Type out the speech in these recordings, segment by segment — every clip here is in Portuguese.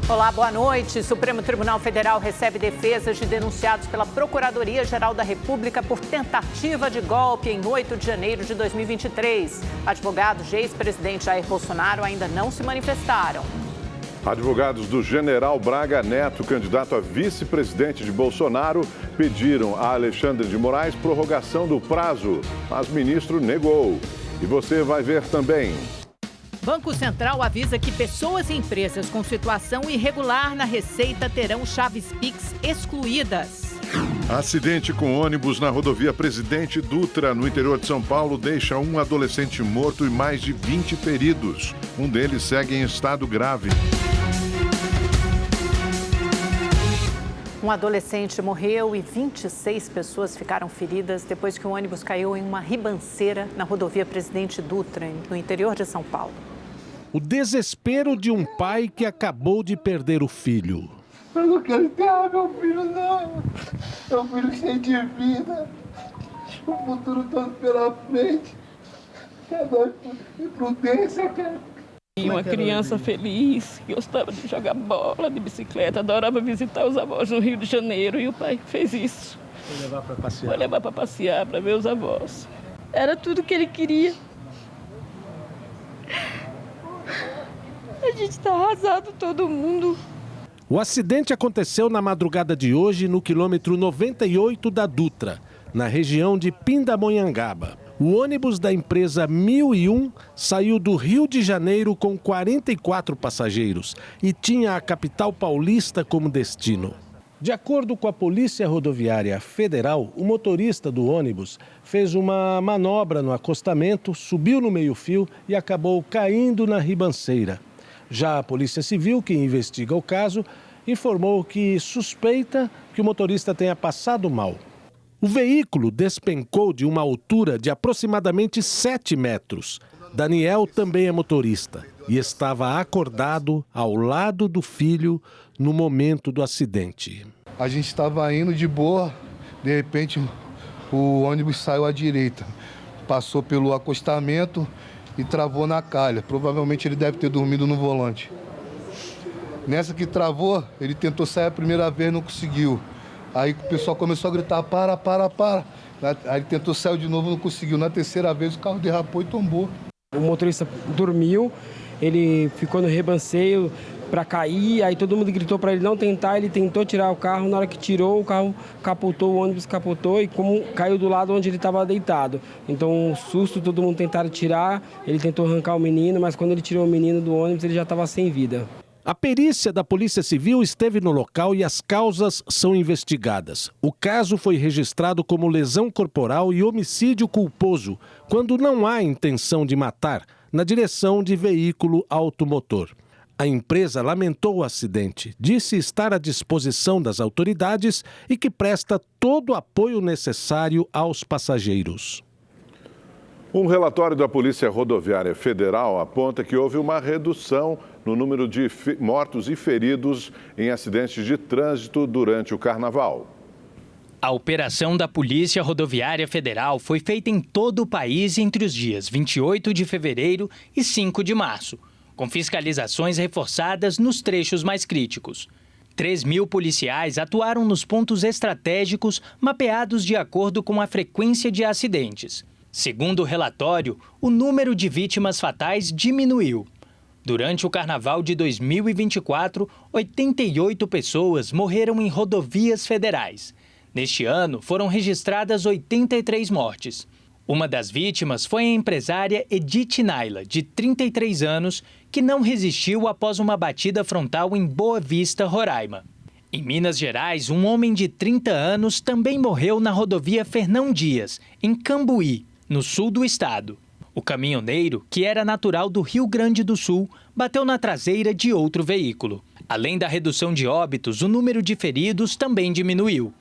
Olá, boa noite. Supremo Tribunal Federal recebe defesas de denunciados pela Procuradoria-Geral da República por tentativa de golpe em 8 de janeiro de 2023. Advogados de ex-presidente Jair Bolsonaro ainda não se manifestaram. Advogados do general Braga Neto, candidato a vice-presidente de Bolsonaro, pediram a Alexandre de Moraes prorrogação do prazo, mas o ministro negou. E você vai ver também. Banco Central avisa que pessoas e empresas com situação irregular na Receita terão chaves Pix excluídas. Acidente com ônibus na rodovia Presidente Dutra, no interior de São Paulo, deixa um adolescente morto e mais de 20 feridos. Um deles segue em estado grave. Um adolescente morreu e 26 pessoas ficaram feridas depois que o ônibus caiu em uma ribanceira na rodovia Presidente Dutra, no interior de São Paulo. O desespero de um pai que acabou de perder o filho. Eu não quero enterrar meu filho, não. Meu filho cheio de vida. O futuro todo pela frente. É nós por prudência, cara. E uma criança feliz, que gostava de jogar bola, de bicicleta, adorava visitar os avós no Rio de Janeiro. E o pai fez isso. Foi levar para passear. Foi levar para passear, para ver os avós. Era tudo que ele queria. A gente está arrasado, todo mundo. O acidente aconteceu na madrugada de hoje no quilômetro 98 da Dutra, na região de Pindamonhangaba. O ônibus da empresa 1001 saiu do Rio de Janeiro com 44 passageiros e tinha a capital paulista como destino. De acordo com a Polícia Rodoviária Federal, o motorista do ônibus fez uma manobra no acostamento, subiu no meio-fio e acabou caindo na ribanceira. Já a Polícia Civil, que investiga o caso, informou que suspeita que o motorista tenha passado mal. O veículo despencou de uma altura de aproximadamente 7 metros. Daniel também é motorista e estava acordado ao lado do filho no momento do acidente. A gente estava indo de boa, de repente o ônibus saiu à direita, passou pelo acostamento e travou na calha. Provavelmente ele deve ter dormido no volante. Nessa que travou, ele tentou sair a primeira vez, não conseguiu. Aí o pessoal começou a gritar, para. Aí ele tentou sair de novo, não conseguiu. Na terceira vez o carro derrapou e tombou. O motorista dormiu, ele ficou no rebanceio para cair, aí todo mundo gritou para ele não tentar, ele tentou tirar o carro, na hora que tirou, o carro capotou, o ônibus capotou e como caiu do lado onde ele estava deitado. Então, um susto, todo mundo tentaram tirar, ele tentou arrancar o menino, mas quando ele tirou o menino do ônibus, ele já estava sem vida. A perícia da Polícia Civil esteve no local e as causas são investigadas. O caso foi registrado como lesão corporal e homicídio culposo, quando não há intenção de matar, na direção de veículo automotor. A empresa lamentou o acidente, disse estar à disposição das autoridades e que presta todo o apoio necessário aos passageiros. Um relatório da Polícia Rodoviária Federal aponta que houve uma redução no número de mortos e feridos em acidentes de trânsito durante o Carnaval. A operação da Polícia Rodoviária Federal foi feita em todo o país entre os dias 28 de fevereiro e 5 de março, com fiscalizações reforçadas nos trechos mais críticos. 3.000 policiais atuaram nos pontos estratégicos mapeados de acordo com a frequência de acidentes. Segundo o relatório, o número de vítimas fatais diminuiu. Durante o Carnaval de 2024, 88 pessoas morreram em rodovias federais. Neste ano, foram registradas 83 mortes. Uma das vítimas foi a empresária Edith Naila, de 33 anos, que não resistiu após uma batida frontal em Boa Vista, Roraima. Em Minas Gerais, um homem de 30 anos também morreu na rodovia Fernão Dias, em Cambuí, no sul do estado. O caminhoneiro, que era natural do Rio Grande do Sul, bateu na traseira de outro veículo. Além da redução de óbitos, o número de feridos também diminuiu.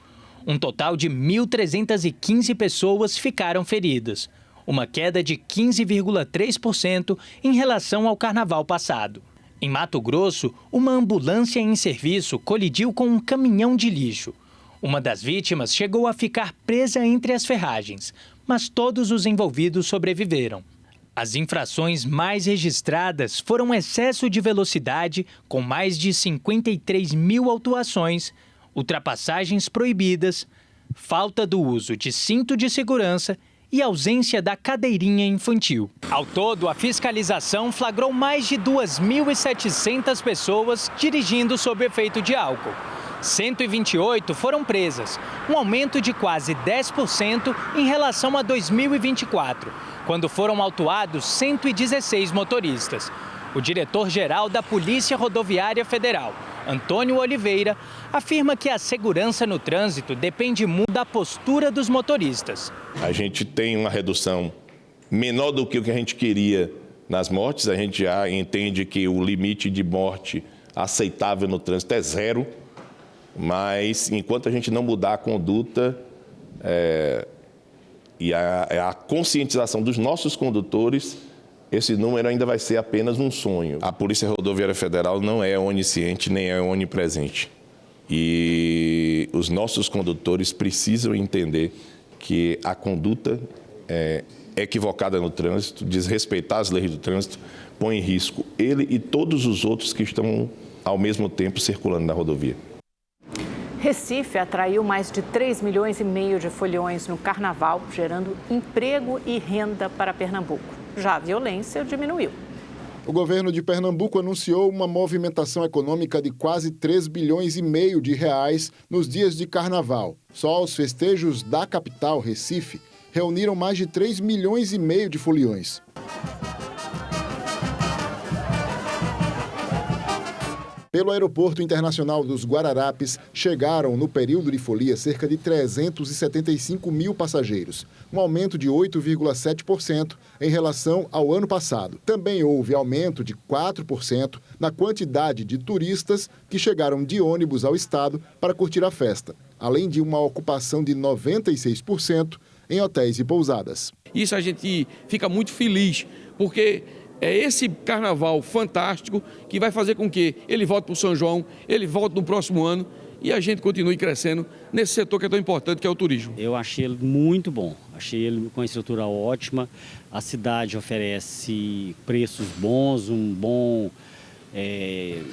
Um total de 1.315 pessoas ficaram feridas, uma queda de 15,3% em relação ao carnaval passado. Em Mato Grosso, uma ambulância em serviço colidiu com um caminhão de lixo. Uma das vítimas chegou a ficar presa entre as ferragens, mas todos os envolvidos sobreviveram. As infrações mais registradas foram excesso de velocidade, com mais de 53 mil autuações, ultrapassagens proibidas, falta do uso de cinto de segurança e ausência da cadeirinha infantil. Ao todo, a fiscalização flagrou mais de 2.700 pessoas dirigindo sob efeito de álcool. 128 foram presas, um aumento de quase 10% em relação a 2024, quando foram autuados 116 motoristas. O diretor-geral da Polícia Rodoviária Federal, Antônio Oliveira, afirma que a segurança no trânsito depende muito da postura dos motoristas. A gente tem uma redução menor do que o que a gente queria nas mortes. A gente já entende que o limite de morte aceitável no trânsito é 0, mas enquanto a gente não mudar a conduta e a conscientização dos nossos condutores, esse número ainda vai ser apenas um sonho. A Polícia Rodoviária Federal não é onisciente nem é onipresente. E os nossos condutores precisam entender que a conduta equivocada no trânsito, desrespeitar as leis do trânsito, põe em risco ele e todos os outros que estão ao mesmo tempo circulando na rodovia. Recife atraiu mais de 3,5 milhões de foliões no carnaval, gerando emprego e renda para Pernambuco. Já a violência diminuiu. O governo de Pernambuco anunciou uma movimentação econômica de quase 3,5 bilhões de reais nos dias de carnaval. Só os festejos da capital, Recife, reuniram mais de 3,5 milhões de foliões. Pelo Aeroporto Internacional dos Guararapes, chegaram no período de folia cerca de 375 mil passageiros, um aumento de 8,7% em relação ao ano passado. Também houve aumento de 4% na quantidade de turistas que chegaram de ônibus ao estado para curtir a festa, além de uma ocupação de 96% em hotéis e pousadas. Isso a gente fica muito feliz, porque é esse carnaval fantástico que vai fazer com que ele volte para o São João, ele volte no próximo ano e a gente continue crescendo nesse setor que é tão importante, que é o turismo. Eu achei ele muito bom, achei ele com uma estrutura ótima, a cidade oferece preços bons, um bom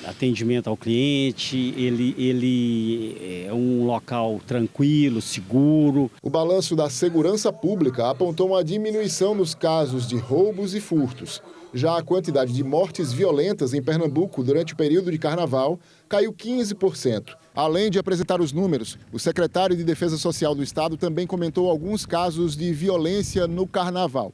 atendimento ao cliente, ele é um local tranquilo, seguro. O balanço da segurança pública apontou uma diminuição nos casos de roubos e furtos. Já a quantidade de mortes violentas em Pernambuco durante o período de carnaval caiu 15%. Além de apresentar os números, o secretário de Defesa Social do Estado também comentou alguns casos de violência no carnaval.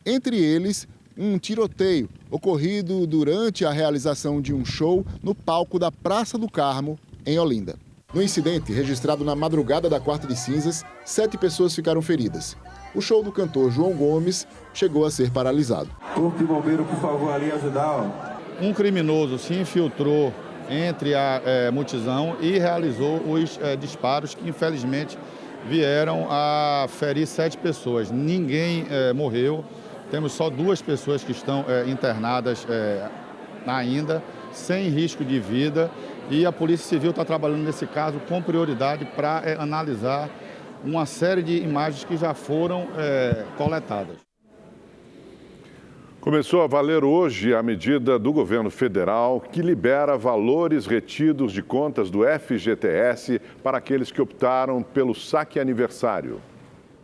Entre eles, um tiroteio ocorrido durante a realização de um show no palco da Praça do Carmo, em Olinda. No incidente, registrado na madrugada da Quarta de Cinzas, 7 pessoas ficaram feridas. O show do cantor João Gomes chegou a ser paralisado. Corpo de bombeiro, por favor, ali ajudar. Um criminoso se infiltrou entre a multidão e realizou os disparos que, infelizmente, vieram a ferir 7 pessoas. Ninguém morreu. Temos só 2 pessoas que estão internadas ainda, sem risco de vida. E a Polícia Civil está trabalhando nesse caso com prioridade para analisar uma série de imagens que já foram coletadas. Começou a valer hoje a medida do governo federal que libera valores retidos de contas do FGTS para aqueles que optaram pelo saque aniversário.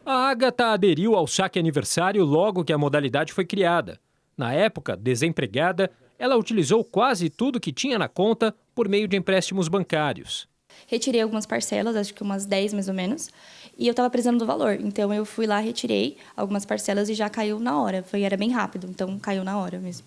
A Ágata aderiu ao saque aniversário logo que a modalidade foi criada. Na época, desempregada, ela utilizou quase tudo que tinha na conta por meio de empréstimos bancários. Retirei algumas parcelas, acho que umas 10 mais ou menos, e eu estava precisando do valor. Então eu fui lá, retirei algumas parcelas e já caiu na hora. Era bem rápido, então caiu na hora mesmo.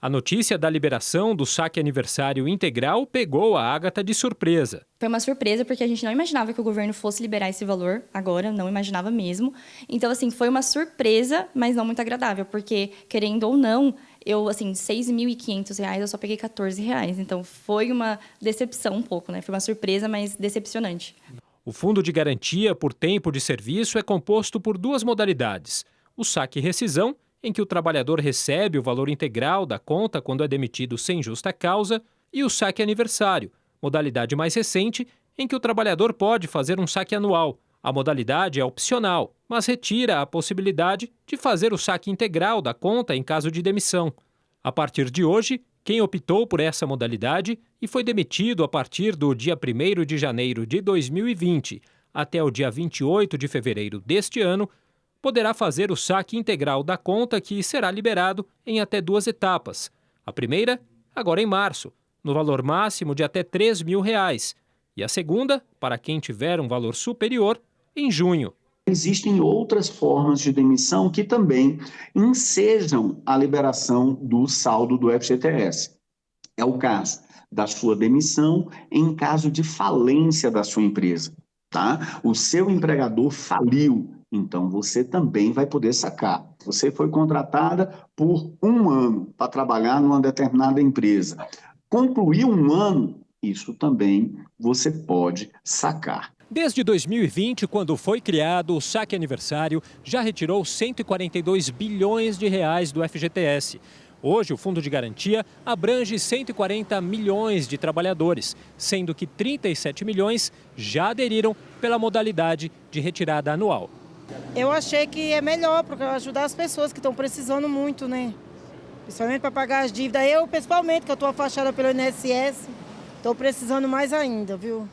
A notícia da liberação do saque aniversário integral pegou a Ágata de surpresa. Foi uma surpresa porque a gente não imaginava que o governo fosse liberar esse valor agora, não imaginava mesmo. Então, assim, foi uma surpresa, mas não muito agradável, porque, querendo ou não, eu, assim, R$6.500, eu só peguei R$14. Então, foi uma decepção um pouco, né? Foi uma surpresa, mas decepcionante. O Fundo de Garantia por Tempo de Serviço é composto por 2 modalidades. O saque rescisão, em que o trabalhador recebe o valor integral da conta quando é demitido sem justa causa, e o saque aniversário, modalidade mais recente, em que o trabalhador pode fazer um saque anual, A modalidade é opcional, mas retira a possibilidade de fazer o saque integral da conta em caso de demissão. A partir de hoje, quem optou por essa modalidade e foi demitido a partir do dia 1º de janeiro de 2020 até o dia 28 de fevereiro deste ano, poderá fazer o saque integral da conta, que será liberado em até 2 etapas. A primeira, agora em março, no valor máximo de até R$ 3.000. E a segunda, para quem tiver um valor superior, em junho. Existem outras formas de demissão que também ensejam a liberação do saldo do FGTS. É o caso da sua demissão em caso de falência da sua empresa, tá? O seu empregador faliu, então você também vai poder sacar. Você foi contratada por 1 ano para trabalhar numa determinada empresa. Concluiu 1 ano, isso também você pode sacar. Desde 2020, quando foi criado o Saque Aniversário, já retirou 142 bilhões de reais do FGTS. Hoje, o Fundo de Garantia abrange 140 milhões de trabalhadores, sendo que 37 milhões já aderiram pela modalidade de retirada anual. Eu achei que é melhor, porque ajudar as pessoas que estão precisando muito, né? Principalmente para pagar as dívidas. Eu, principalmente, que eu estou afastada pelo INSS, estou precisando mais ainda, viu?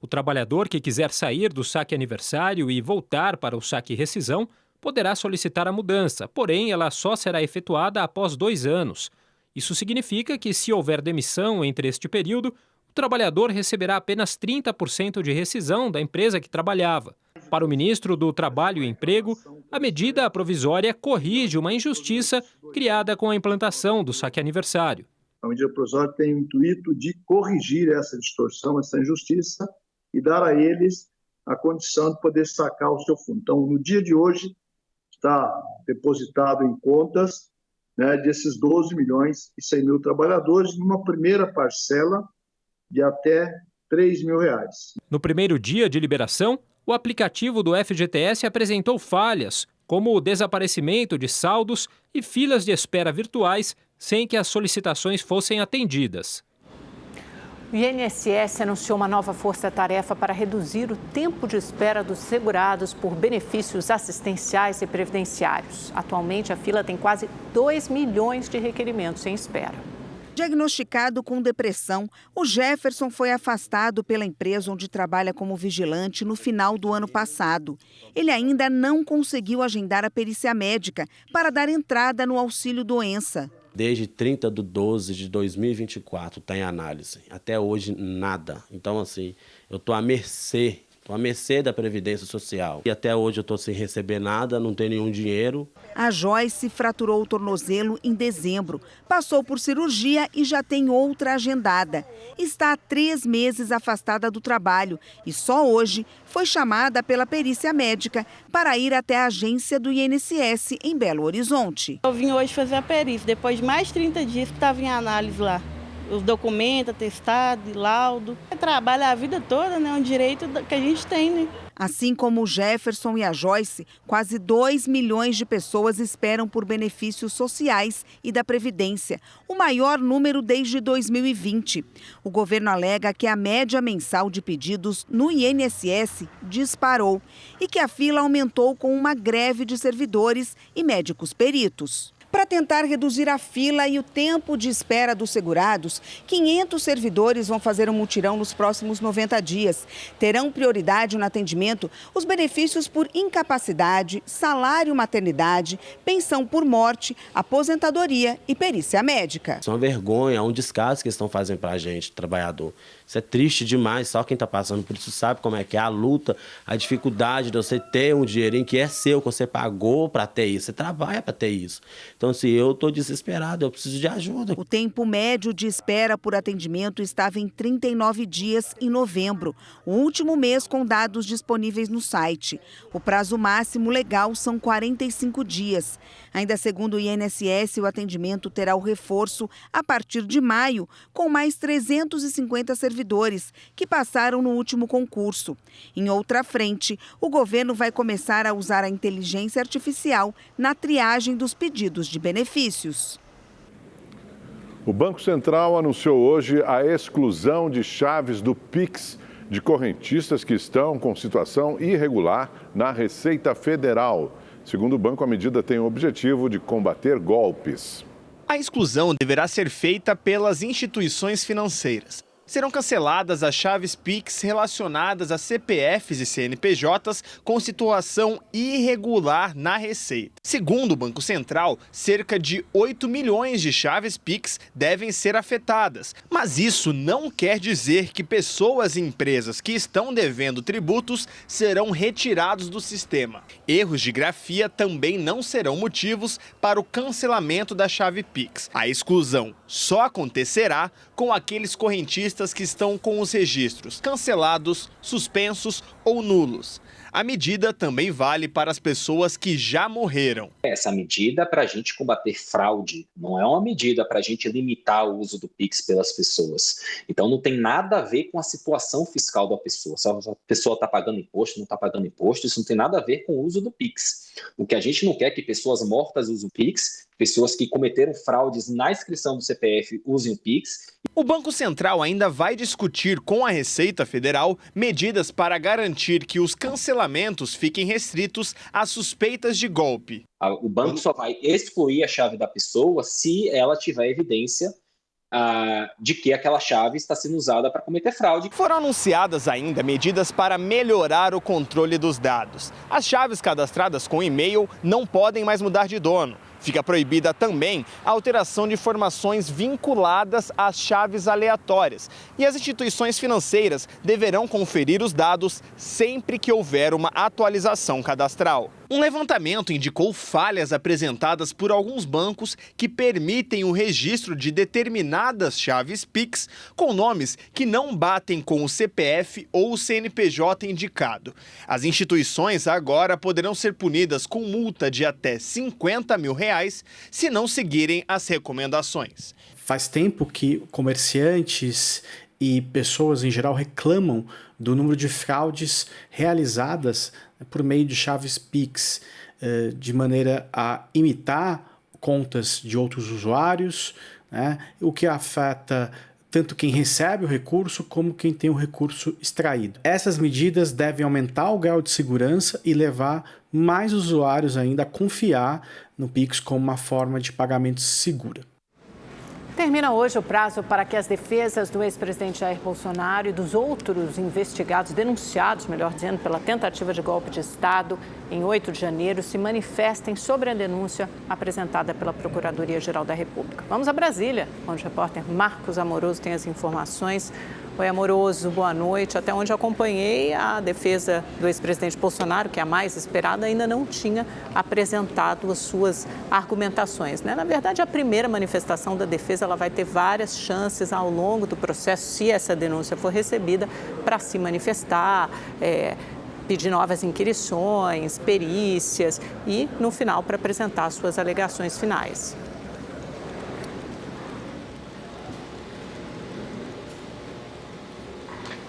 O trabalhador que quiser sair do saque aniversário e voltar para o saque rescisão poderá solicitar a mudança, porém ela só será efetuada após 2 anos. Isso significa que, se houver demissão entre este período, o trabalhador receberá apenas 30% de rescisão da empresa que trabalhava. Para o ministro do Trabalho e Emprego, a medida provisória corrige uma injustiça criada com a implantação do saque aniversário. A medida provisória tem o intuito de corrigir essa distorção, essa injustiça e dar a eles a condição de poder sacar o seu fundo. Então, no dia de hoje, está depositado em contas, né, desses 12 milhões e 100 mil trabalhadores, numa primeira parcela de até R$ 3.000. No primeiro dia de liberação, o aplicativo do FGTS apresentou falhas, como o desaparecimento de saldos e filas de espera virtuais, sem que as solicitações fossem atendidas. O INSS anunciou uma nova força-tarefa para reduzir o tempo de espera dos segurados por benefícios assistenciais e previdenciários. Atualmente, a fila tem quase 2 milhões de requerimentos em espera. Diagnosticado com depressão, o Jefferson foi afastado pela empresa onde trabalha como vigilante no final do ano passado. Ele ainda não conseguiu agendar a perícia médica para dar entrada no auxílio-doença. Desde 30 de 12 de 2024 está em análise. Até hoje, nada. Então, assim, eu estou à mercê da Previdência Social. E até hoje eu estou sem receber nada, não tenho nenhum dinheiro. A Joyce fraturou o tornozelo em dezembro. Passou por cirurgia e já tem outra agendada. Está há 3 meses afastada do trabalho e só hoje foi chamada pela perícia médica para ir até a agência do INSS em Belo Horizonte. Eu vim hoje fazer a perícia, depois de mais 30 dias que estava em análise lá. Os documentos, atestado, laudo. Trabalha a vida toda, né? É um direito que a gente tem, né? Assim como o Jefferson e a Joyce, quase 2 milhões de pessoas esperam por benefícios sociais e da Previdência, o maior número desde 2020. O governo alega que a média mensal de pedidos no INSS disparou e que a fila aumentou com uma greve de servidores e médicos peritos. Para tentar reduzir a fila e o tempo de espera dos segurados, 500 servidores vão fazer um mutirão nos próximos 90 dias. Terão prioridade no atendimento os benefícios por incapacidade, salário maternidade, pensão por morte, aposentadoria e perícia médica. Isso é uma vergonha, é um descaso que eles estão fazendo para a gente, trabalhador. Isso é triste demais, só quem está passando por isso sabe como é que é a luta, a dificuldade de você ter um dinheirinho que é seu, que você pagou para ter isso, você trabalha para ter isso. Então, se eu estou desesperado, eu preciso de ajuda. O tempo médio de espera por atendimento estava em 39 dias em novembro, o último mês com dados disponíveis no site. O prazo máximo legal são 45 dias. Ainda segundo o INSS, o atendimento terá o reforço a partir de maio, com mais 350 servidores que passaram no último concurso. Em outra frente, o governo vai começar a usar a inteligência artificial na triagem dos pedidos de benefícios. O Banco Central anunciou hoje a exclusão de chaves do Pix de correntistas que estão com situação irregular na Receita Federal. Segundo o banco, a medida tem o objetivo de combater golpes. A exclusão deverá ser feita pelas instituições financeiras. Serão canceladas as chaves Pix relacionadas a CPFs e CNPJs com situação irregular na Receita. Segundo o Banco Central, cerca de 8 milhões de chaves Pix devem ser afetadas. Mas isso não quer dizer que pessoas e empresas que estão devendo tributos serão retirados do sistema. Erros de grafia também não serão motivos para o cancelamento da chave Pix. A exclusão só acontecerá com aqueles correntistas que estão com os registros cancelados, suspensos ou nulos. A medida também vale para as pessoas que já morreram. Essa medida é para a gente combater fraude, não é uma medida para a gente limitar o uso do Pix pelas pessoas. Então não tem nada a ver com a situação fiscal da pessoa. Se a pessoa está pagando imposto, não está pagando imposto, isso não tem nada a ver com o uso do Pix. O que a gente não quer é que pessoas mortas usem o Pix, pessoas que cometeram fraudes na inscrição do CPF usem o Pix. O Banco Central ainda vai discutir com a Receita Federal medidas para garantir que os cancelamentos fiquem restritos às suspeitas de golpe. O banco só vai excluir a chave da pessoa se ela tiver evidência de que aquela chave está sendo usada para cometer fraude. Foram anunciadas ainda medidas para melhorar o controle dos dados. As chaves cadastradas com e-mail não podem mais mudar de dono. Fica proibida também a alteração de informações vinculadas às chaves aleatórias. E as instituições financeiras deverão conferir os dados sempre que houver uma atualização cadastral. Um levantamento indicou falhas apresentadas por alguns bancos que permitem o registro de determinadas chaves Pix com nomes que não batem com o CPF ou o CNPJ indicado. As instituições agora poderão ser punidas com multa de até R$50 mil se não seguirem as recomendações. Faz tempo que comerciantes e pessoas em geral reclamam do número de fraudes realizadas por meio de chaves Pix, de maneira a imitar contas de outros usuários, né, o que afeta tanto quem recebe o recurso como quem tem o recurso extraído. Essas medidas devem aumentar o grau de segurança e levar mais usuários ainda a confiar no Pix como uma forma de pagamento segura. Termina hoje o prazo para que as defesas do ex-presidente Jair Bolsonaro e dos outros investigados, denunciados, melhor dizendo, pela tentativa de golpe de Estado em 8 de janeiro, se manifestem sobre a denúncia apresentada pela Procuradoria-Geral da República. Vamos a Brasília, onde o repórter Marcos Amoroso tem as informações. Oi, Amoroso, boa noite. Até onde eu acompanhei, a defesa do ex-presidente Bolsonaro, que é a mais esperada, ainda não tinha apresentado as suas argumentações, né? Na verdade, a primeira manifestação da defesa ela vai ter várias chances ao longo do processo, se essa denúncia for recebida, para se manifestar, pedir novas inquirições, perícias e, no final, para apresentar suas alegações finais.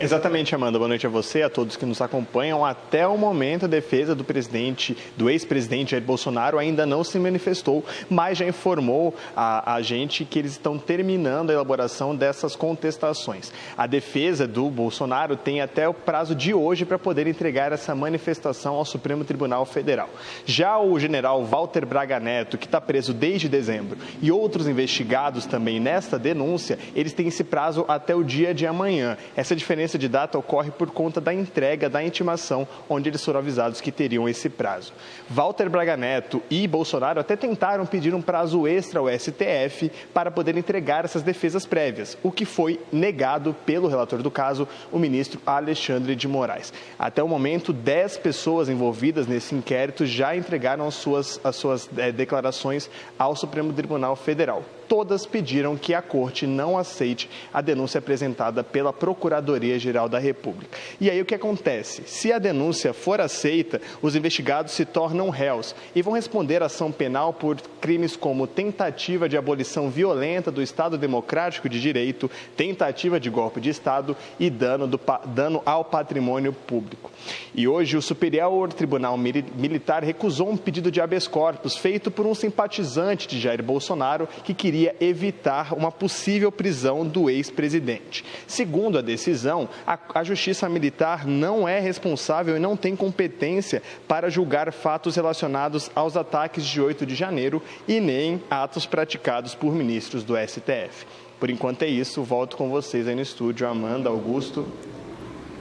Exatamente, Amanda. Boa noite a você, a todos que nos acompanham. Até o momento, a defesa do ex-presidente Jair Bolsonaro ainda não se manifestou, mas já informou a gente que eles estão terminando a elaboração dessas contestações. A defesa do Bolsonaro tem até o prazo de hoje para poder entregar essa manifestação ao Supremo Tribunal Federal. Já o general Walter Braga Neto, que está preso desde dezembro, e outros investigados também nesta denúncia, eles têm esse prazo até o dia de amanhã. Essa diferença de data ocorre por conta da entrega da intimação, onde eles foram avisados que teriam esse prazo. Walter Braga Neto e Bolsonaro até tentaram pedir um prazo extra ao STF para poder entregar essas defesas prévias, o que foi negado pelo relator do caso, o ministro Alexandre de Moraes. Até o momento, 10 pessoas envolvidas nesse inquérito já entregaram as suas declarações ao Supremo Tribunal Federal. Todas pediram que a Corte não aceite a denúncia apresentada pela Procuradoria-Geral da República. E aí o que acontece? Se a denúncia for aceita, os investigados se tornam réus e vão responder ação penal por crimes como tentativa de abolição violenta do Estado Democrático de Direito, tentativa de golpe de Estado e dano ao patrimônio público. E hoje o Superior Tribunal Militar recusou um pedido de habeas corpus feito por um simpatizante de Jair Bolsonaro que queria poderia evitar uma possível prisão do ex-presidente. Segundo a decisão, a Justiça Militar não é responsável e não tem competência para julgar fatos relacionados aos ataques de 8 de janeiro e nem atos praticados por ministros do STF. Por enquanto é isso, volto com vocês aí no estúdio. Amanda, Augusto.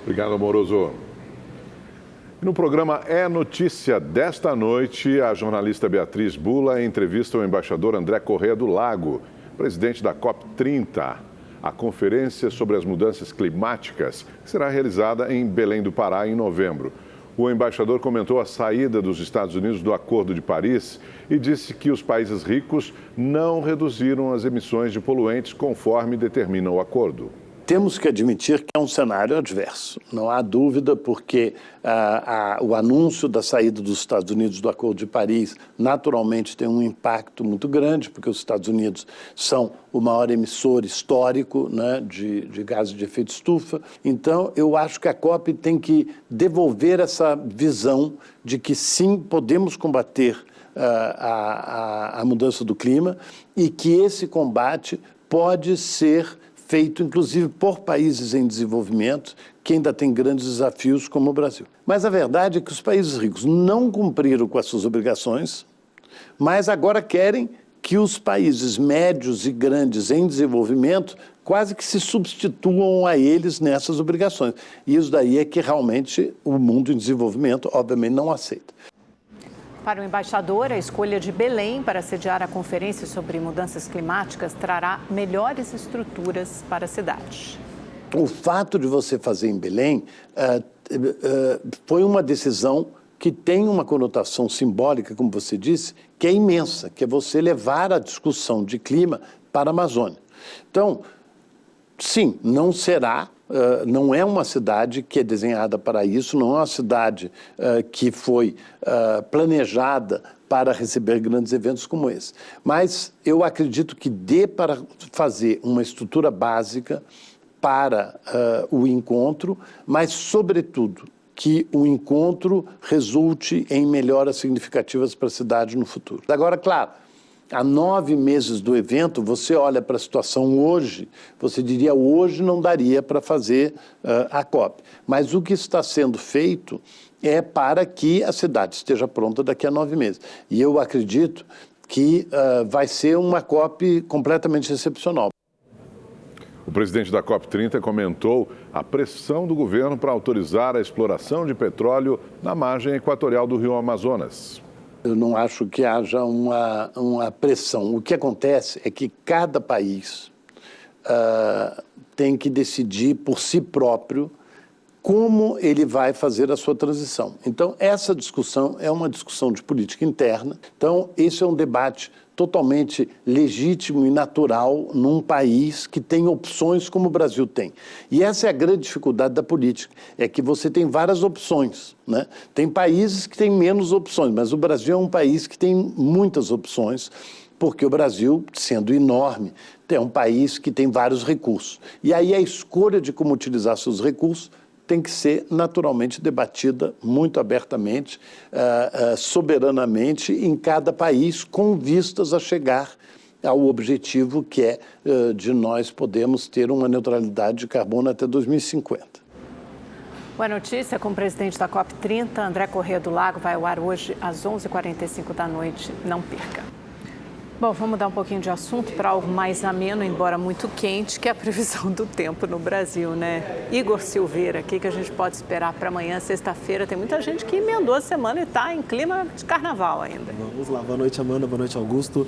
Obrigado, Amoroso. No programa É Notícia desta noite, a jornalista Beatriz Bula entrevista o embaixador André Corrêa do Lago, presidente da COP30, a conferência sobre as mudanças climáticas, que será realizada em Belém do Pará em novembro. O embaixador comentou a saída dos Estados Unidos do Acordo de Paris e disse que os países ricos não reduziram as emissões de poluentes conforme determina o acordo. Temos que admitir que é um cenário adverso, não há dúvida, porque o anúncio da saída dos Estados Unidos do Acordo de Paris naturalmente tem um impacto muito grande, porque os Estados Unidos são o maior emissor histórico, né, de gases de efeito estufa. Então, eu acho que a COP tem que devolver essa visão de que sim, podemos combater a mudança do clima e que esse combate pode ser feito, inclusive, por países em desenvolvimento, que ainda têm grandes desafios, como o Brasil. Mas a verdade é que os países ricos não cumpriram com as suas obrigações, mas agora querem que os países médios e grandes em desenvolvimento quase que se substituam a eles nessas obrigações. E isso daí é que realmente o mundo em desenvolvimento, obviamente, não aceita. Para o embaixador, a escolha de Belém para sediar a conferência sobre mudanças climáticas trará melhores estruturas para a cidade. O fato de você fazer em Belém foi uma decisão que tem uma conotação simbólica, como você disse, que é imensa, que é você levar a discussão de clima para a Amazônia. Então, sim, não será... não é uma cidade que é desenhada para isso, não é uma cidade que foi planejada para receber grandes eventos como esse. Mas eu acredito que dê para fazer uma estrutura básica para o encontro, mas, sobretudo, que o encontro resulte em melhoras significativas para a cidade no futuro. Agora, claro, há 9 meses do evento, você olha para a situação hoje, você diria, hoje não daria para fazer a COP. Mas o que está sendo feito é para que a cidade esteja pronta daqui a 9 meses. E eu acredito que vai ser uma COP completamente excepcional. O presidente da COP30 comentou a pressão do governo para autorizar a exploração de petróleo na margem equatorial do rio Amazonas. Eu não acho que haja uma pressão. O que acontece é que cada país tem que decidir por si próprio como ele vai fazer a sua transição. Então, essa discussão é uma discussão de política interna. Então, esse é um debate totalmente legítimo e natural num país que tem opções como o Brasil tem. E essa é a grande dificuldade da política, é que você tem várias opções, né? Tem países que têm menos opções, mas o Brasil é um país que tem muitas opções, porque o Brasil, sendo enorme, é um país que tem vários recursos. E aí a escolha de como utilizar seus recursos tem que ser naturalmente debatida muito abertamente, soberanamente em cada país, com vistas a chegar ao objetivo que é de nós podermos ter uma neutralidade de carbono até 2050. Boa notícia com o presidente da COP30, André Corrêa do Lago, vai ao ar hoje às 11h45 da noite. Não perca. Bom, vamos mudar um pouquinho de assunto para algo mais ameno, embora muito quente, que é a previsão do tempo no Brasil, né? Igor Silveira, o que a gente pode esperar para amanhã, sexta-feira? Tem muita gente que emendou a semana e está em clima de carnaval ainda. Vamos lá, boa noite, Amanda, boa noite, Augusto.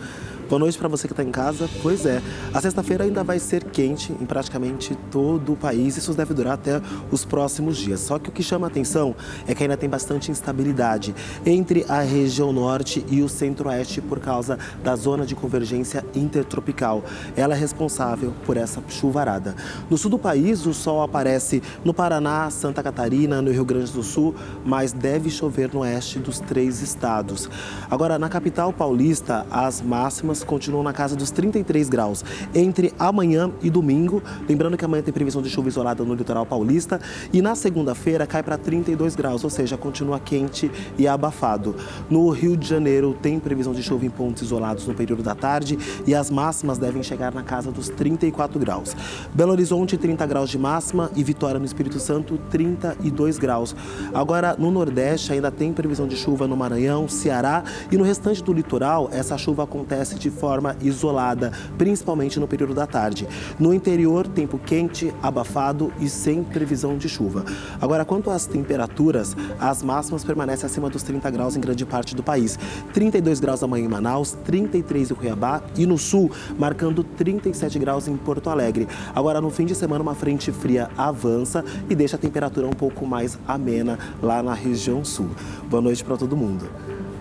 Boa noite para você que está em casa. Pois é, a sexta-feira ainda vai ser quente em praticamente todo o país. Isso deve durar até os próximos dias. Só que o que chama a atenção é que ainda tem bastante instabilidade entre a região norte e o centro-oeste por causa da zona de convergência intertropical. Ela é responsável por essa chuvarada. No sul do país, o sol aparece no Paraná, Santa Catarina, no Rio Grande do Sul, mas deve chover no oeste dos 3 estados. Agora, na capital paulista, as máximas continuam na casa dos 33 graus entre amanhã e domingo. Lembrando que amanhã tem previsão de chuva isolada no litoral paulista e na segunda-feira cai para 32 graus, ou seja, continua quente e abafado. No Rio de Janeiro tem previsão de chuva em pontos isolados no período período da tarde e as máximas devem chegar na casa dos 34 graus. Belo Horizonte, 30 graus de máxima e Vitória, no Espírito Santo, 32 graus. Agora, no Nordeste, ainda tem previsão de chuva no Maranhão, Ceará e no restante do litoral, essa chuva acontece de forma isolada, principalmente no período da tarde. No interior, tempo quente, abafado e sem previsão de chuva. Agora, quanto às temperaturas, as máximas permanecem acima dos 30 graus em grande parte do país. 32 graus amanhã em Manaus, 33 em Cuiabá e no sul, marcando 37 graus em Porto Alegre. Agora, no fim de semana, uma frente fria avança e deixa a temperatura um pouco mais amena lá na região sul. Boa noite para todo mundo.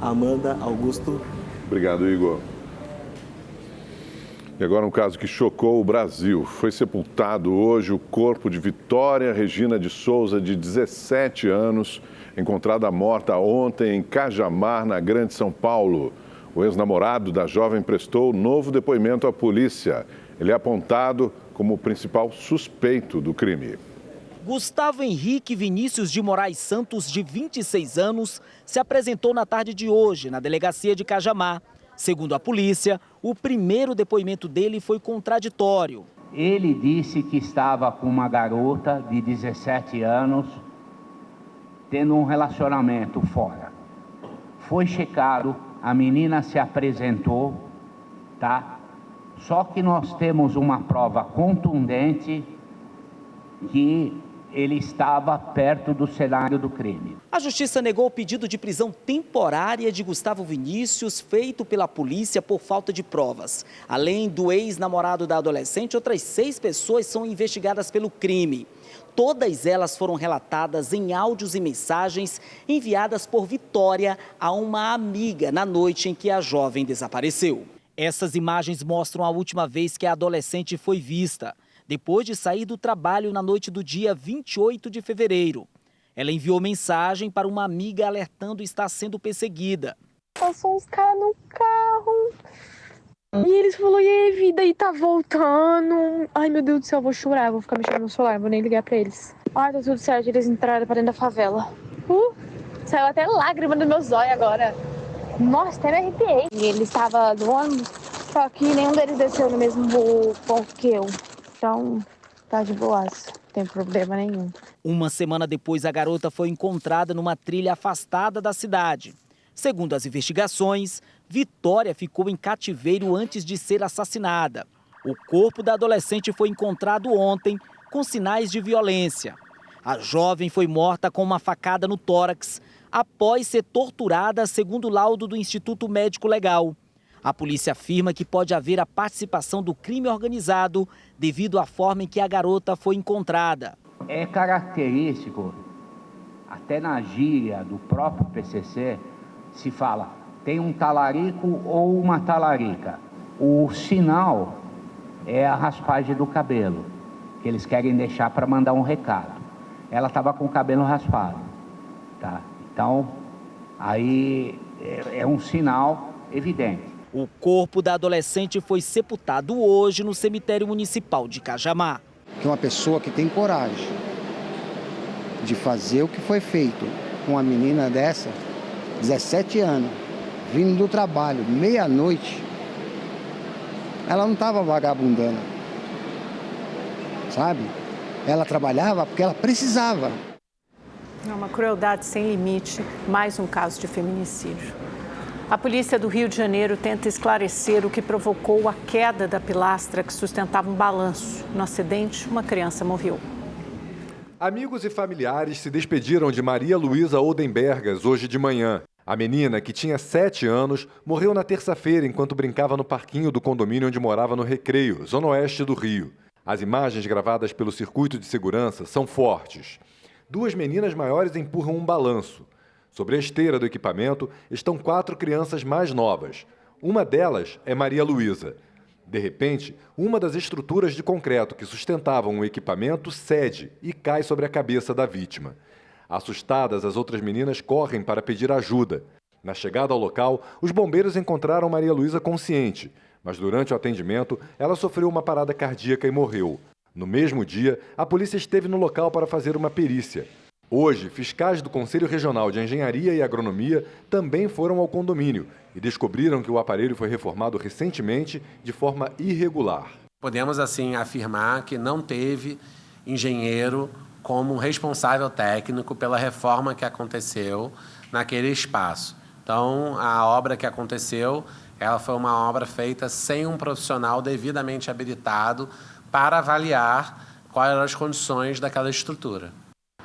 Amanda, Augusto. Obrigado, Igor. E agora um caso que chocou o Brasil. Foi sepultado hoje o corpo de Vitória Regina de Souza, de 17 anos, encontrada morta ontem em Cajamar, na Grande São Paulo. O ex-namorado da jovem prestou novo depoimento à polícia. Ele é apontado como o principal suspeito do crime. Gustavo Henrique Vinícius de Moraes Santos, de 26 anos, se apresentou na tarde de hoje na delegacia de Cajamar. Segundo a polícia, o primeiro depoimento dele foi contraditório. Ele disse que estava com uma garota de 17 anos, tendo um relacionamento fora. Foi checado, a menina se apresentou, tá? Só que nós temos uma prova contundente que ele estava perto do cenário do crime. A justiça negou o pedido de prisão temporária de Gustavo Vinícius, feito pela polícia por falta de provas. Além do ex-namorado da adolescente, outras 6 pessoas são investigadas pelo crime. Todas elas foram relatadas em áudios e mensagens enviadas por Vitória a uma amiga na noite em que a jovem desapareceu. Essas imagens mostram a última vez que a adolescente foi vista, depois de sair do trabalho na noite do dia 28 de fevereiro. Ela enviou mensagem para uma amiga alertando estar sendo perseguida. Passou uns caras no carro e eles falaram, e aí, vida, aí tá voltando. Ai, meu Deus do céu, eu vou chorar, eu vou ficar mexendo no celular, vou nem ligar pra eles. Ai, tá tudo certo, eles entraram pra dentro da favela. Saiu até lágrima dos meus olhos agora. Nossa, até me arrepiei. E eles estavam no ônibus, só que nenhum deles desceu no mesmo ponto que eu. Então, tá de boas, não tem problema nenhum. Uma semana depois, a garota foi encontrada numa trilha afastada da cidade. Segundo as investigações, Vitória ficou em cativeiro antes de ser assassinada. O corpo da adolescente foi encontrado ontem com sinais de violência. A jovem foi morta com uma facada no tórax após ser torturada, segundo o laudo do Instituto Médico Legal. A polícia afirma que pode haver a participação do crime organizado devido à forma em que a garota foi encontrada. É característico, até na gíria do próprio PCC, se fala, tem um talarico ou uma talarica. O sinal é a raspagem do cabelo, que eles querem deixar para mandar um recado. Ela estava com o cabelo raspado, tá? Então, aí é um sinal evidente. O corpo da adolescente foi sepultado hoje no cemitério municipal de Cajamar. Que uma pessoa que tem coragem de fazer o que foi feito com uma menina dessa, 17 anos, vindo do trabalho, meia-noite, ela não estava vagabundando, sabe? Ela trabalhava porque ela precisava. É uma crueldade sem limite, mais um caso de feminicídio. A polícia do Rio de Janeiro tenta esclarecer o que provocou a queda da pilastra que sustentava um balanço. No acidente, uma criança morreu. Amigos e familiares se despediram de Maria Luísa Oldenbergas hoje de manhã. A menina, que tinha 7 anos, morreu na terça-feira enquanto brincava no parquinho do condomínio onde morava no Recreio, zona oeste do Rio. As imagens gravadas pelo circuito de segurança são fortes. 2 meninas maiores empurram um balanço. Sobre a esteira do equipamento estão 4 crianças mais novas. Uma delas é Maria Luísa. De repente, uma das estruturas de concreto que sustentavam o equipamento cede e cai sobre a cabeça da vítima. Assustadas, as outras meninas correm para pedir ajuda. Na chegada ao local, os bombeiros encontraram Maria Luísa consciente, mas durante o atendimento, ela sofreu uma parada cardíaca e morreu. No mesmo dia, a polícia esteve no local para fazer uma perícia. Hoje, fiscais do Conselho Regional de Engenharia e Agronomia também foram ao condomínio e descobriram que o aparelho foi reformado recentemente de forma irregular. Podemos, assim, afirmar que não teve engenheiro como responsável técnico pela reforma que aconteceu naquele espaço. Então, a obra que aconteceu, ela foi uma obra feita sem um profissional devidamente habilitado para avaliar quais eram as condições daquela estrutura.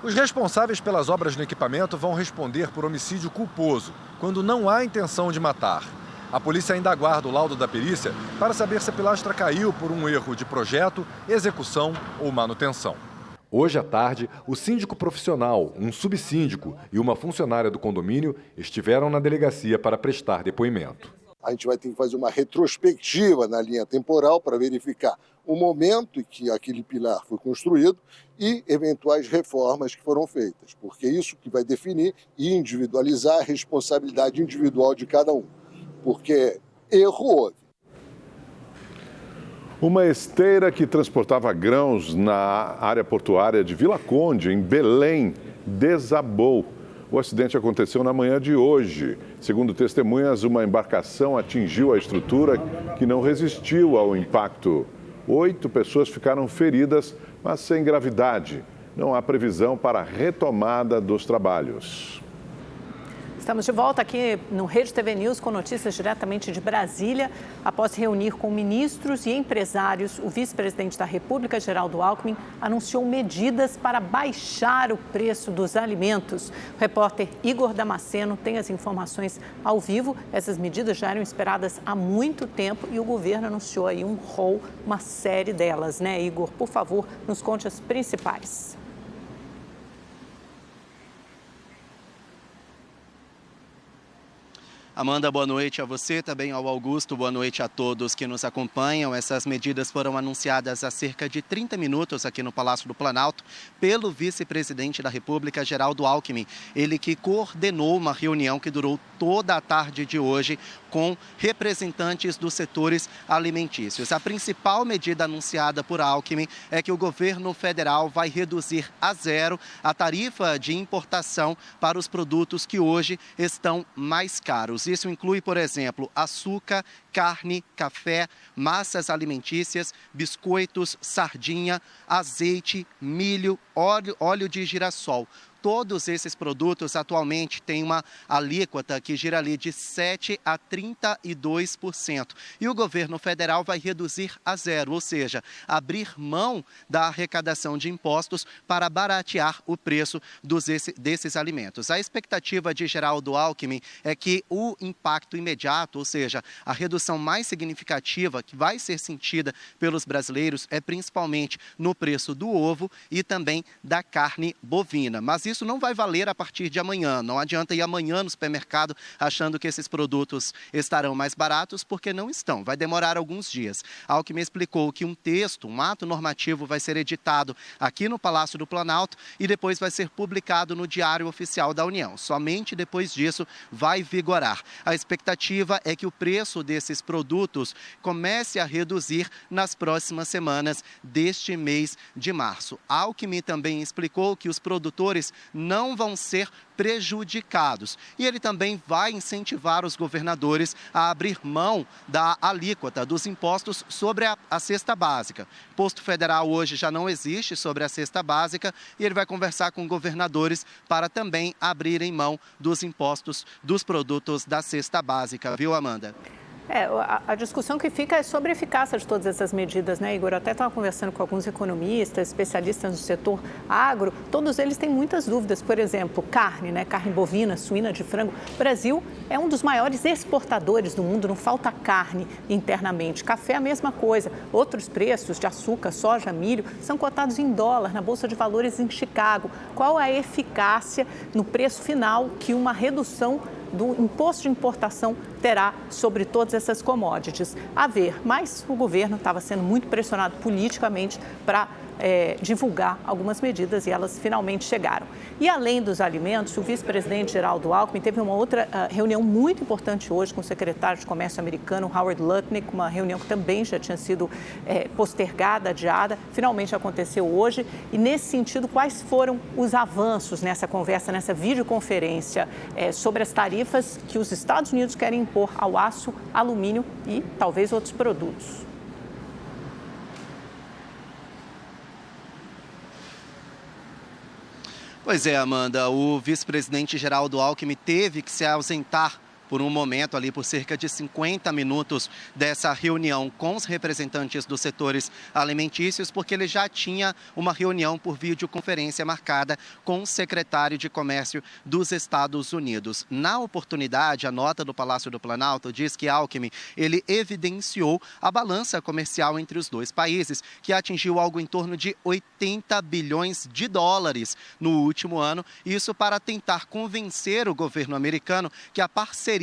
Os responsáveis pelas obras no equipamento vão responder por homicídio culposo, quando não há intenção de matar. A polícia ainda aguarda o laudo da perícia para saber se a pilastra caiu por um erro de projeto, execução ou manutenção. Hoje à tarde, o síndico profissional, um subsíndico e uma funcionária do condomínio estiveram na delegacia para prestar depoimento. A gente vai ter que fazer uma retrospectiva na linha temporal para verificar o momento em que aquele pilar foi construído e eventuais reformas que foram feitas, porque isso que vai definir e individualizar a responsabilidade individual de cada um, porque erro houve. Uma esteira que transportava grãos na área portuária de Vila Conde, em Belém, desabou. O acidente aconteceu na manhã de hoje. Segundo testemunhas, uma embarcação atingiu a estrutura que não resistiu ao impacto. 8 pessoas ficaram feridas, mas sem gravidade. Não há previsão para a retomada dos trabalhos. Estamos de volta aqui no Rede TV News com notícias diretamente de Brasília. Após se reunir com ministros e empresários, o vice-presidente da República, Geraldo Alckmin, anunciou medidas para baixar o preço dos alimentos. O repórter Igor Damasceno tem as informações ao vivo. Essas medidas já eram esperadas há muito tempo e o governo anunciou aí um rol, uma série delas, né, Igor? Por favor, nos conte as principais. Amanda, boa noite a você, também ao Augusto, boa noite a todos que nos acompanham. Essas medidas foram anunciadas há cerca de 30 minutos aqui no Palácio do Planalto pelo vice-presidente da República, Geraldo Alckmin. Ele que coordenou uma reunião que durou toda a tarde de hoje com representantes dos setores alimentícios. A principal medida anunciada por Alckmin é que o governo federal vai reduzir a zero a tarifa de importação para os produtos que hoje estão mais caros. Isso inclui, por exemplo, açúcar, carne, café, massas alimentícias, biscoitos, sardinha, azeite, milho, óleo de girassol. Todos esses produtos atualmente têm uma alíquota que gira ali de 7% a 32%. E o governo federal vai reduzir a zero, ou seja, abrir mão da arrecadação de impostos para baratear o preço desses alimentos. A expectativa de Geraldo Alckmin é que o impacto imediato, ou seja, a redução mais significativa que vai ser sentida pelos brasileiros é principalmente no preço do ovo e também da carne bovina. Mas isso não vai valer a partir de amanhã. Não adianta ir amanhã no supermercado achando que esses produtos estarão mais baratos, porque não estão. Vai demorar alguns dias. Alckmin explicou que um texto, um ato normativo vai ser editado aqui no Palácio do Planalto e depois vai ser publicado no Diário Oficial da União. Somente depois disso vai vigorar. A expectativa é que o preço desses produtos comece a reduzir nas próximas semanas deste mês de março. Alckmin também explicou que os produtores não vão ser prejudicados. E ele também vai incentivar os governadores a abrir mão da alíquota dos impostos sobre a cesta básica. Imposto federal hoje já não existe sobre a cesta básica e ele vai conversar com governadores para também abrirem mão dos impostos dos produtos da cesta básica, viu, Amanda? A discussão que fica é sobre a eficácia de todas essas medidas, né, Igor? Eu até estava conversando com alguns economistas, especialistas no setor agro, todos eles têm muitas dúvidas. Por exemplo, carne, né? Carne bovina, suína, de frango. O Brasil é um dos maiores exportadores do mundo, não falta carne internamente. Café, a mesma coisa. Outros preços de açúcar, soja, milho, são cotados em dólar na Bolsa de Valores em Chicago. Qual a eficácia no preço final que uma redução do imposto de importação terá sobre todas essas commodities? A ver, mas o governo estava sendo muito pressionado politicamente para divulgar algumas medidas e elas finalmente chegaram. E além dos alimentos, o vice-presidente Geraldo Alckmin teve uma outra reunião muito importante hoje com o secretário de Comércio americano, Howard Lutnick, uma reunião que também já tinha sido postergada, adiada, finalmente aconteceu hoje. E nesse sentido, quais foram os avanços nessa conversa, nessa videoconferência sobre as tarifas que os Estados Unidos querem impor ao aço, alumínio e talvez outros produtos? Pois é, Amanda, o vice-presidente Geraldo Alckmin teve que se ausentar por um momento ali, por cerca de 50 minutos dessa reunião com os representantes dos setores alimentícios, porque ele já tinha uma reunião por videoconferência marcada com o secretário de Comércio dos Estados Unidos. Na oportunidade, a nota do Palácio do Planalto diz que Alckmin, ele evidenciou a balança comercial entre os dois países, que atingiu algo em torno de 80 bilhões de dólares no último ano, isso para tentar convencer o governo americano que a parceria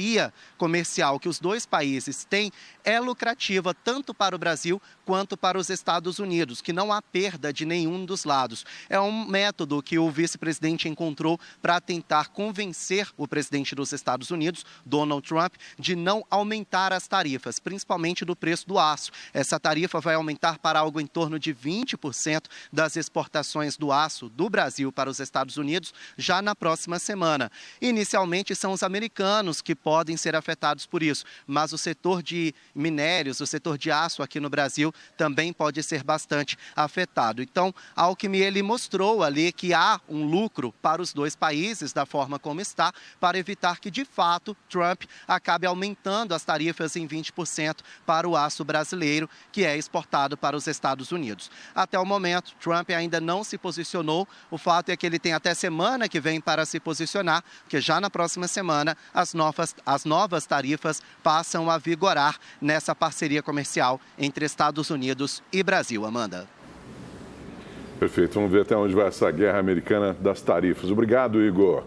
comercial que os dois países têm é lucrativa tanto para o Brasil quanto para os Estados Unidos, que não há perda de nenhum dos lados. É um método que o vice-presidente encontrou para tentar convencer o presidente dos Estados Unidos, Donald Trump, de não aumentar as tarifas, principalmente do preço do aço. Essa tarifa vai aumentar para algo em torno de 20% das exportações do aço do Brasil para os Estados Unidos já na próxima semana. Inicialmente são os americanos que podem ser afetados por isso, mas o setor de minérios, o setor de aço aqui no Brasil também pode ser bastante afetado. Então, Alckmin, ele mostrou ali que há um lucro para os dois países, da forma como está, para evitar que, de fato, Trump acabe aumentando as tarifas em 20% para o aço brasileiro, que é exportado para os Estados Unidos. Até o momento, Trump ainda não se posicionou. O fato é que ele tem até semana que vem para se posicionar, porque já na próxima semana as novas tarifas passam a vigorar nessa parceria comercial entre Estados Unidos e Brasil. Amanda. Perfeito, vamos ver até onde vai essa guerra americana das tarifas. Obrigado, Igor.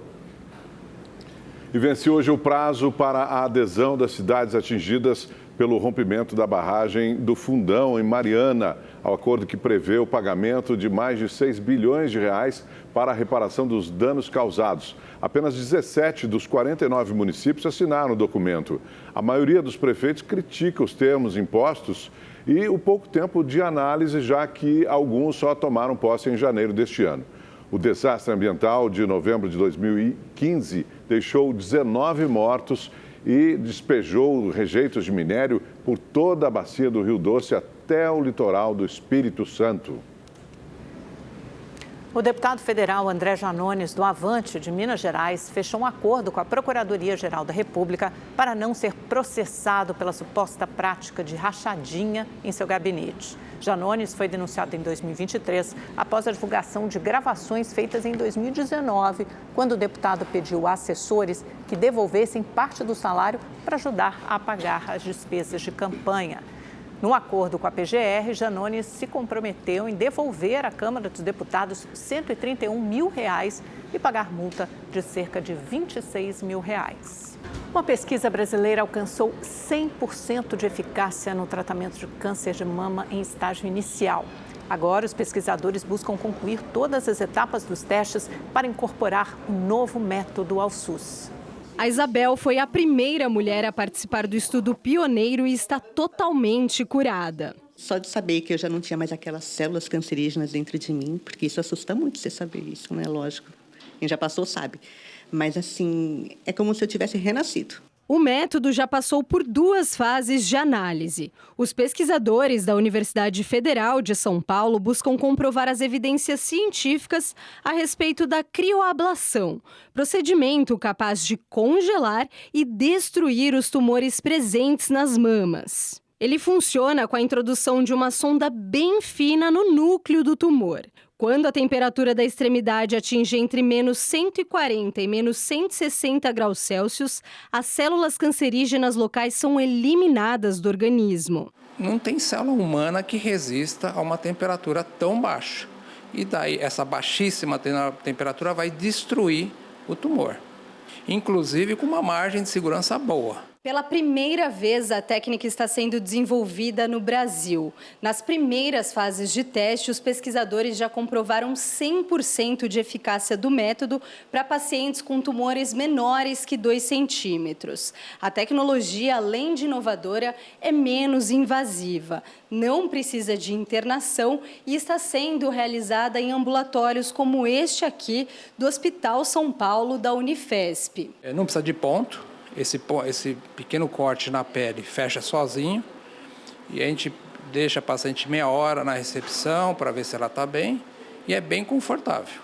E vence hoje o prazo para a adesão das cidades atingidas pelo rompimento da barragem do Fundão, em Mariana, ao acordo que prevê o pagamento de mais de 6 bilhões de reais para a reparação dos danos causados. Apenas 17 dos 49 municípios assinaram o documento. A maioria dos prefeitos critica os termos impostos e o pouco tempo de análise, já que alguns só tomaram posse em janeiro deste ano. O desastre ambiental de novembro de 2015 deixou 19 mortos e despejou rejeitos de minério por toda a bacia do Rio Doce até o litoral do Espírito Santo. O deputado federal André Janones, do Avante, de Minas Gerais, fechou um acordo com a Procuradoria-Geral da República para não ser processado pela suposta prática de rachadinha em seu gabinete. Janones foi denunciado em 2023 após a divulgação de gravações feitas em 2019, quando o deputado pediu a assessores que devolvessem parte do salário para ajudar a pagar as despesas de campanha. No acordo com a PGR, Janones se comprometeu em devolver à Câmara dos Deputados R$ 131 mil e pagar multa de cerca de R$ 26 mil. Uma pesquisa brasileira alcançou 100% de eficácia no tratamento de câncer de mama em estágio inicial. Agora, os pesquisadores buscam concluir todas as etapas dos testes para incorporar um novo método ao SUS. A Isabel foi a primeira mulher a participar do estudo pioneiro e está totalmente curada. Só de saber que eu já não tinha mais aquelas células cancerígenas dentro de mim, porque isso assusta muito, você saber isso, né? Lógico. Quem já passou sabe. Mas, assim, é como se eu tivesse renascido. O método já passou por 2 fases de análise. Os pesquisadores da Universidade Federal de São Paulo buscam comprovar as evidências científicas a respeito da crioablação, procedimento capaz de congelar e destruir os tumores presentes nas mamas. Ele funciona com a introdução de uma sonda bem fina no núcleo do tumor. Quando a temperatura da extremidade atinge entre menos 140 e menos 160 graus Celsius, as células cancerígenas locais são eliminadas do organismo. Não tem célula humana que resista a uma temperatura tão baixa. E daí essa baixíssima temperatura vai destruir o tumor, inclusive com uma margem de segurança boa. Pela primeira vez, a técnica está sendo desenvolvida no Brasil. Nas primeiras fases de teste, os pesquisadores já comprovaram 100% de eficácia do método para pacientes com tumores menores que 2 centímetros. A tecnologia, além de inovadora, é menos invasiva, não precisa de internação e está sendo realizada em ambulatórios como este aqui do Hospital São Paulo da Unifesp. Não precisa de ponto. Esse pequeno corte na pele fecha sozinho e a gente deixa a paciente meia hora na recepção para ver se ela está bem e é bem confortável.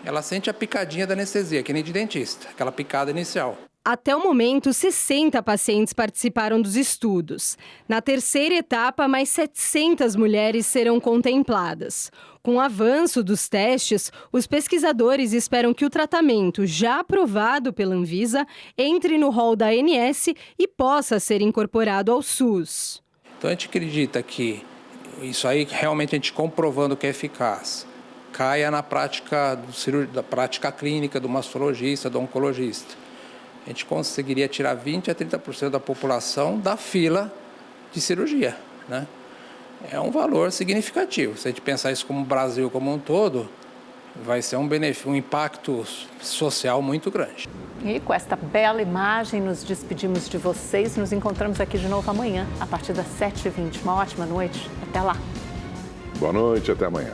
Ela sente a picadinha da anestesia, que nem de dentista, aquela picada inicial. Até o momento, 60 pacientes participaram dos estudos. Na terceira etapa, mais 700 mulheres serão contempladas. Com o avanço dos testes, os pesquisadores esperam que o tratamento, já aprovado pela Anvisa, entre no rol da ANS e possa ser incorporado ao SUS. Então a gente acredita que isso aí, realmente a gente comprovando que é eficaz, caia na prática da prática clínica do mastologista, do oncologista. A gente conseguiria tirar 20% a 30% da população da fila de cirurgia, né? É um valor significativo. Se a gente pensar isso como o Brasil como um todo, vai ser um impacto social muito grande. E com esta bela imagem, nos despedimos de vocês. Nos encontramos aqui de novo amanhã, a partir das 7h20. Uma ótima noite. Até lá. Boa noite, até amanhã.